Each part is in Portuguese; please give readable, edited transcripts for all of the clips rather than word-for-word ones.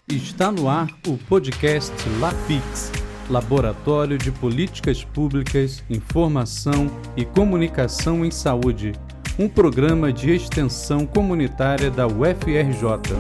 Está no ar o podcast LAPIX, Laboratório de Políticas Públicas, Informação e Comunicação em Saúde, um programa de extensão comunitária da UFRJ.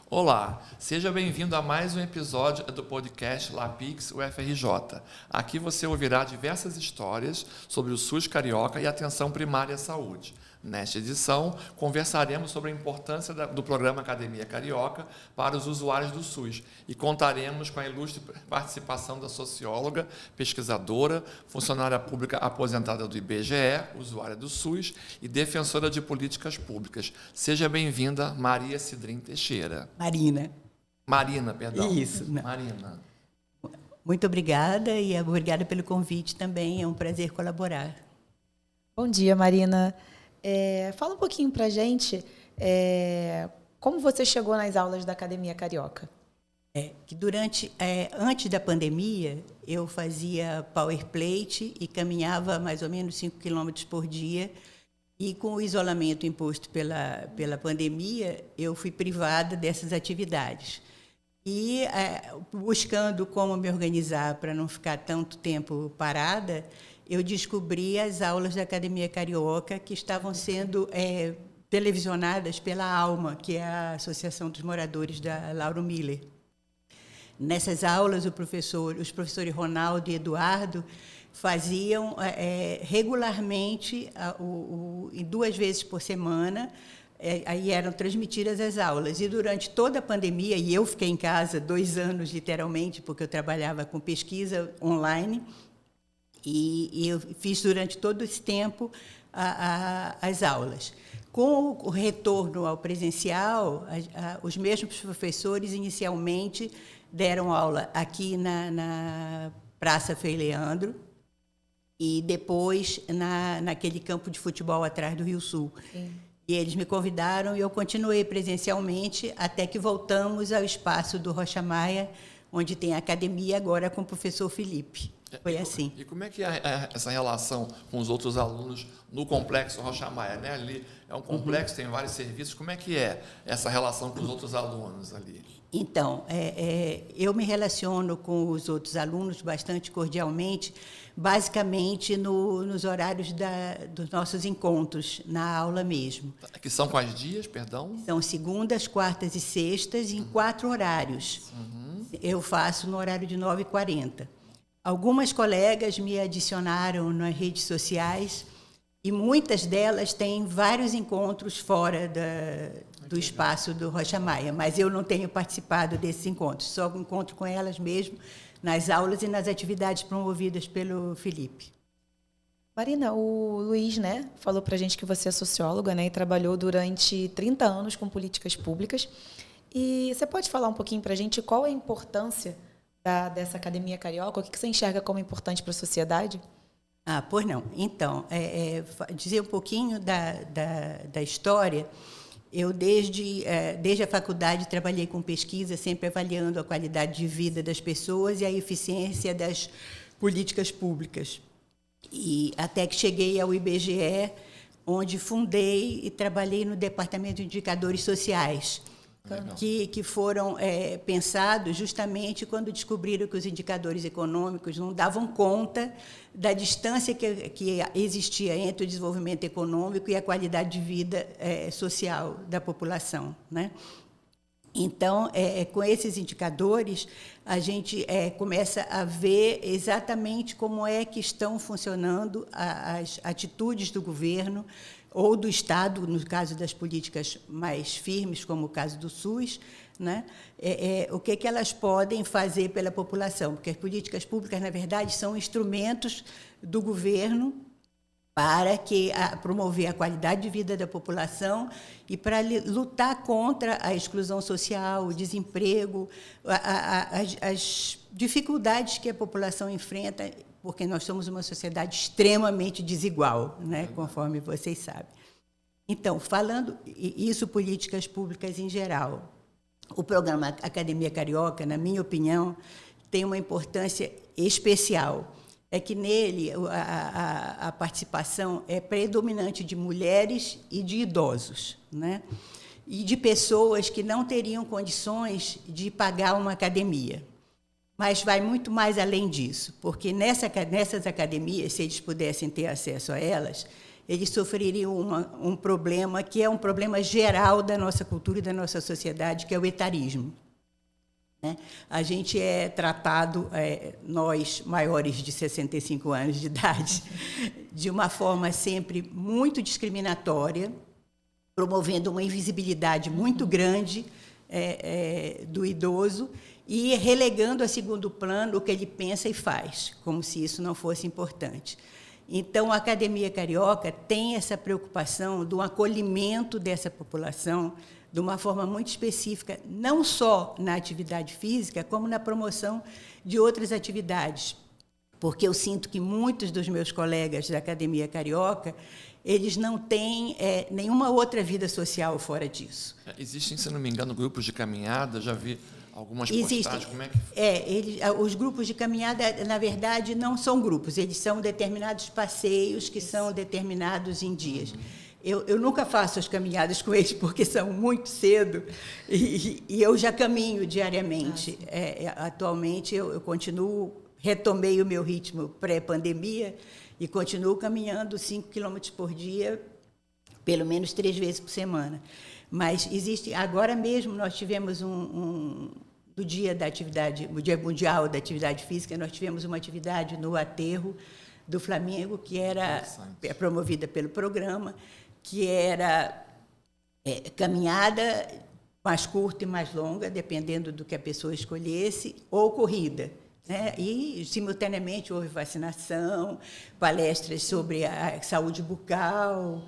Olá, seja bem-vindo a mais um episódio do podcast LAPIX UFRJ. Aqui você ouvirá diversas histórias sobre o SUS carioca e a atenção primária à saúde. Nesta edição, conversaremos sobre a importância do programa Academia Carioca para os usuários do SUS e contaremos com a ilustre participação da socióloga, pesquisadora, funcionária pública aposentada do IBGE, usuária do SUS e defensora de políticas públicas. Seja bem-vinda, Maria Cidrim Teixeira. Marina, perdão. Isso. Não. Marina. Muito obrigada e obrigada pelo convite também, é um prazer colaborar. Bom dia, Marina. Fala um pouquinho para a gente como você chegou nas aulas da Academia Carioca. Antes da pandemia, eu fazia power plate e caminhava mais ou menos 5 quilômetros por dia. E com o isolamento imposto pela pandemia, eu fui privada dessas atividades. E buscando como me organizar para não ficar tanto tempo parada, eu descobri as aulas da Academia Carioca que estavam sendo televisionadas pela ALMA, que é a Associação dos Moradores da Lauro Miller. Nessas aulas, os professores Ronaldo e Eduardo faziam regularmente, 2 vezes por semana, aí eram transmitidas as aulas. E durante toda a pandemia, e eu fiquei em casa 2 anos, literalmente, porque eu trabalhava com pesquisa online, e eu fiz durante todo esse tempo as aulas. Com o retorno ao presencial, os mesmos professores inicialmente deram aula aqui na Praça Frei Leandro e depois naquele campo de futebol atrás do Rio Sul. Sim. E eles me convidaram e eu continuei presencialmente até que voltamos ao espaço do Rocha Maia, onde tem a academia agora com o professor Felipe. Foi assim. E como é que é essa relação com os outros alunos no Complexo Rocha Maia, né? Ali é um complexo, tem vários serviços. Como é que é essa relação com os outros alunos ali? Então, eu me relaciono com os outros alunos bastante cordialmente, basicamente nos horários dos nossos encontros, na aula mesmo. Que são quais dias, perdão? São segundas, quartas e sextas, em 4 horários. Eu faço no horário de 9h40. Algumas colegas me adicionaram nas redes sociais e muitas delas têm vários encontros fora do espaço do Rocha Maia, mas eu não tenho participado desses encontros, só encontro com elas mesmo nas aulas e nas atividades promovidas pelo Felipe. Marina, o Luiz, falou para a gente que você é socióloga, e trabalhou durante 30 anos com políticas públicas. E você pode falar um pouquinho para a gente qual é a importância dessa Academia Carioca? O que você enxerga como importante para a sociedade? Pois não. Então, dizer um pouquinho da história. Eu, desde a faculdade, trabalhei com pesquisa, sempre avaliando a qualidade de vida das pessoas e a eficiência das políticas públicas. E até que cheguei ao IBGE, onde fundei e trabalhei no Departamento de Indicadores Sociais, que foram pensados justamente quando descobriram que os indicadores econômicos não davam conta da distância que existia entre o desenvolvimento econômico e a qualidade de vida social da população, né? Então, com esses indicadores, a gente começa a ver exatamente como é que estão funcionando as atitudes do governo ou do Estado, no caso das políticas mais firmes, como o caso do SUS, né? O que elas podem fazer pela população, porque as políticas públicas, na verdade, são instrumentos do governo para promover a qualidade de vida da população e para lutar contra a exclusão social, o desemprego, as dificuldades que a população enfrenta, porque nós somos uma sociedade extremamente desigual, né, conforme vocês sabem. Então, falando isso, políticas públicas em geral, o programa Academia Carioca, na minha opinião, tem uma importância especial. é que nele a participação é predominante de mulheres e de idosos, né? E de pessoas que não teriam condições de pagar uma academia. Mas vai muito mais além disso, porque nessas academias, se eles pudessem ter acesso a elas, eles sofreriam um problema que é um problema geral da nossa cultura e da nossa sociedade, que é o etarismo. A gente é tratado, nós maiores de 65 anos de idade, de uma forma sempre muito discriminatória, promovendo uma invisibilidade muito grande do idoso e relegando a segundo plano o que ele pensa e faz, como se isso não fosse importante. Então, a Academia Carioca tem essa preocupação do acolhimento dessa população de uma forma muito específica, não só na atividade física, como na promoção de outras atividades. Porque eu sinto que muitos dos meus colegas da Academia Carioca, eles não têm nenhuma outra vida social fora disso. Existem, se não me engano, grupos de caminhada, já vi algumas postagens. Como é que... os grupos de caminhada, na verdade, não são grupos, eles são determinados passeios que são determinados em dias. Eu nunca faço as caminhadas com eles porque são muito cedo e eu já caminho diariamente. Atualmente, eu retomei o meu ritmo pré-pandemia e continuo caminhando 5 quilômetros por dia, pelo menos 3 vezes por semana. Mas existe, agora mesmo nós tivemos do Dia da Atividade, o Dia Mundial da Atividade Física, nós tivemos uma atividade no aterro do Flamengo, que era promovida pelo programa, que era caminhada mais curta e mais longa, dependendo do que a pessoa escolhesse, ou corrida. E, simultaneamente, houve vacinação, palestras sobre a saúde bucal,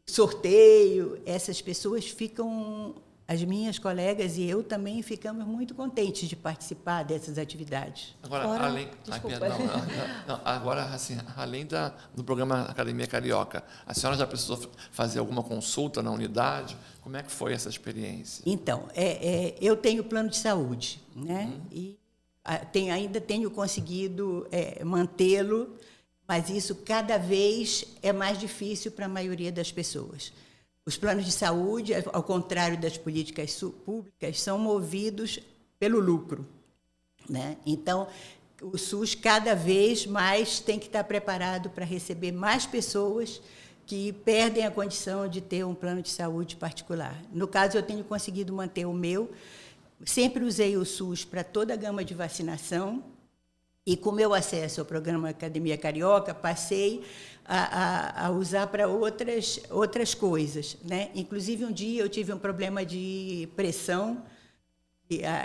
sorteio. Essas pessoas ficam, as minhas colegas e eu também ficamos muito contentes de participar dessas atividades. Agora, além do programa Academia Carioca, a senhora já precisou fazer alguma consulta na unidade? Como é que foi essa experiência? Então, eu tenho plano de saúde, né? E ainda tenho conseguido mantê-lo, mas isso cada vez é mais difícil para a maioria das pessoas. Os planos de saúde, ao contrário das políticas públicas, são movidos pelo lucro, né? Então, o SUS cada vez mais tem que estar preparado para receber mais pessoas que perdem a condição de ter um plano de saúde particular. No caso, eu tenho conseguido manter o meu. Sempre usei o SUS para toda a gama de vacinação e, com o meu acesso ao programa Academia Carioca, passei a usar para outras coisas, né? Inclusive, um dia eu tive um problema de pressão.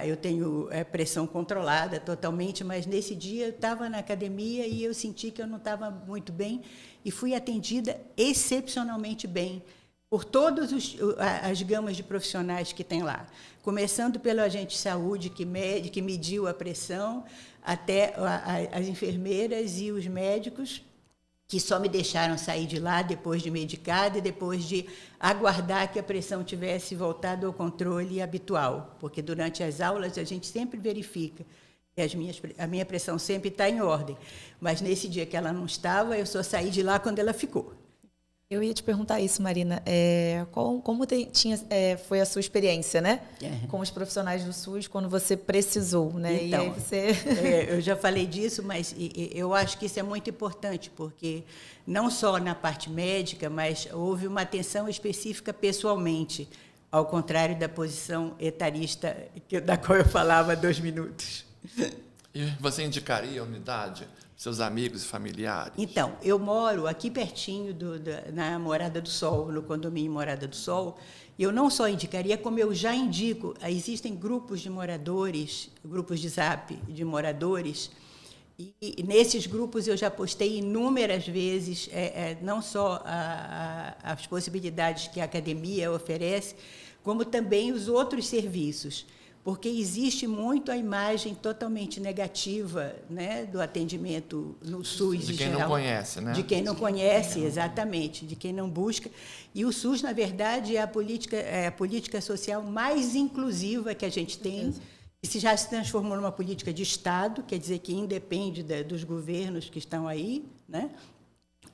Eu tenho pressão controlada totalmente, mas nesse dia eu estava na academia e eu senti que eu não estava muito bem e fui atendida excepcionalmente bem por todas as gamas de profissionais que tem lá, começando pelo agente de saúde que mediu a pressão, até as enfermeiras e os médicos, que só me deixaram sair de lá depois de medicada e depois de aguardar que a pressão tivesse voltado ao controle habitual, porque durante as aulas a gente sempre verifica que a minha pressão sempre está em ordem, mas nesse dia que ela não estava, eu só saí de lá quando ela ficou. Eu ia te perguntar isso, Marina. Como foi a sua experiência, né? Com os profissionais do SUS quando você precisou, né? Então, e aí você... eu já falei disso, mas eu acho que isso é muito importante, porque não só na parte médica, mas houve uma atenção específica pessoalmente, ao contrário da posição etarista da qual eu falava há 2 minutos. E você indicaria a unidade? Seus amigos e familiares? Então, eu moro aqui pertinho na Morada do Sol, no condomínio Morada do Sol. Eu não só indicaria, como eu já indico, existem grupos de moradores, grupos de Zap de moradores, e nesses grupos eu já postei inúmeras vezes, não só as possibilidades que a academia oferece, como também os outros serviços. Porque existe muito a imagem totalmente negativa, né, do atendimento no SUS de quem geral, não conhece, né? De quem não conhece, exatamente, de quem não busca. E o SUS, na verdade, é a política social mais inclusiva que a gente tem Isso já se transformou numa política de Estado, quer dizer que independe dos governos que estão aí, né?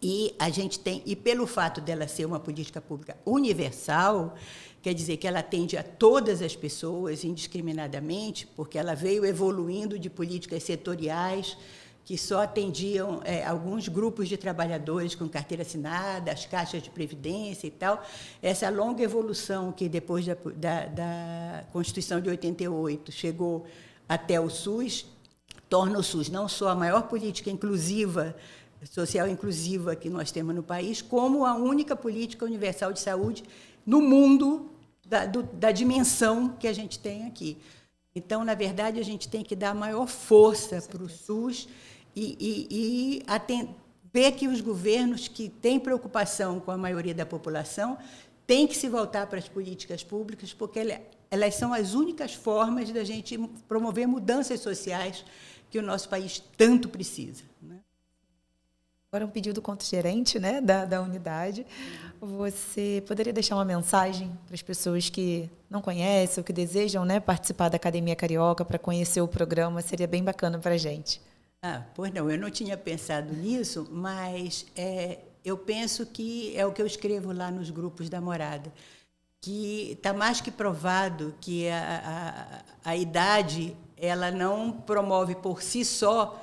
E a gente tem, e pelo fato dela ser uma política pública universal, quer dizer que ela atende a todas as pessoas indiscriminadamente, porque ela veio evoluindo de políticas setoriais que só atendiam alguns grupos de trabalhadores com carteira assinada, as caixas de previdência e tal. Essa longa evolução que depois da Constituição de 88 chegou até o SUS, torna o SUS não só a maior política inclusiva, social inclusiva que nós temos no país, como a única política universal de saúde no mundo da dimensão que a gente tem aqui. Então, na verdade, a gente tem que dar maior força para o SUS e ver que os governos que têm preocupação com a maioria da população têm que se voltar para as políticas públicas, porque elas são as únicas formas da gente promover mudanças sociais que o nosso país tanto precisa, né? Agora um pedido do contra-gerente, né, da unidade. Você poderia deixar uma mensagem para as pessoas que não conhecem ou que desejam, né, participar da Academia Carioca para conhecer o programa? Seria bem bacana para a gente. Pois não, eu não tinha pensado nisso, mas eu penso que é o que eu escrevo lá nos grupos da Morada, que está mais que provado que a idade ela não promove por si só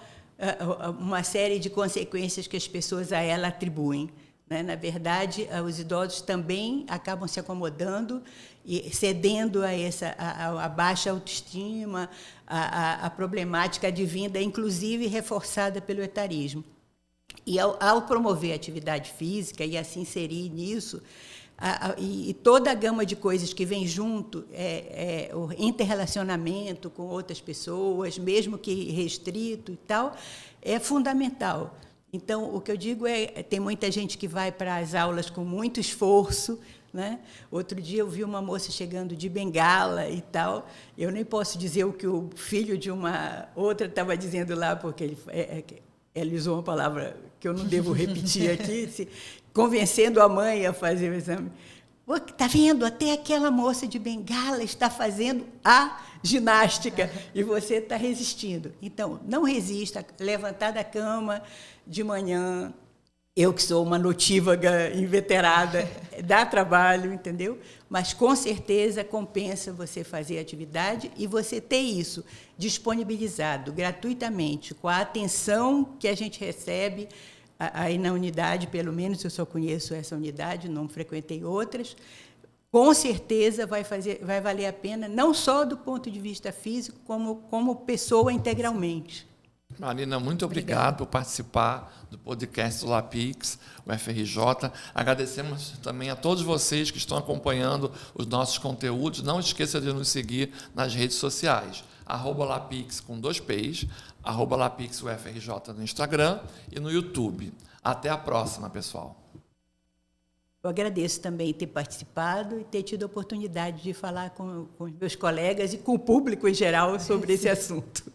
uma série de consequências que as pessoas a ela atribuem, né? Na verdade, os idosos também acabam se acomodando e cedendo a baixa autoestima, a problemática advinda, inclusive reforçada pelo etarismo. E ao promover a atividade física e assim inserir nisso, e toda a gama de coisas que vem junto, o interrelacionamento com outras pessoas, mesmo que restrito e tal, é fundamental. Então, o que eu digo tem muita gente que vai para as aulas com muito esforço, né? Outro dia eu vi uma moça chegando de bengala e tal. Eu nem posso dizer o que o filho de uma outra estava dizendo lá, porque ele usou uma palavra que eu não devo repetir aqui, convencendo a mãe a fazer o exame. Está vendo? Até aquela moça de bengala está fazendo a ginástica e você está resistindo. Então, não resista, levantar da cama de manhã. Eu que sou uma notívaga inveterada, dá trabalho, entendeu? Mas, com certeza, compensa você fazer atividade e você ter isso disponibilizado gratuitamente, com a atenção que a gente recebe aí na unidade, pelo menos eu só conheço essa unidade, não frequentei outras. Com certeza vai valer a pena, não só do ponto de vista físico, como pessoa integralmente. Marina, muito obrigado por participar do podcast do LAPIX, o FRJ. Agradecemos também a todos vocês que estão acompanhando os nossos conteúdos. Não esqueça de nos seguir nas redes sociais, @LAPIX com 2 P's, @LAPIX UFRJ no Instagram e no YouTube. Até a próxima, pessoal. Eu agradeço também ter participado e ter tido a oportunidade de falar com os meus colegas e com o público em geral sobre esse assunto.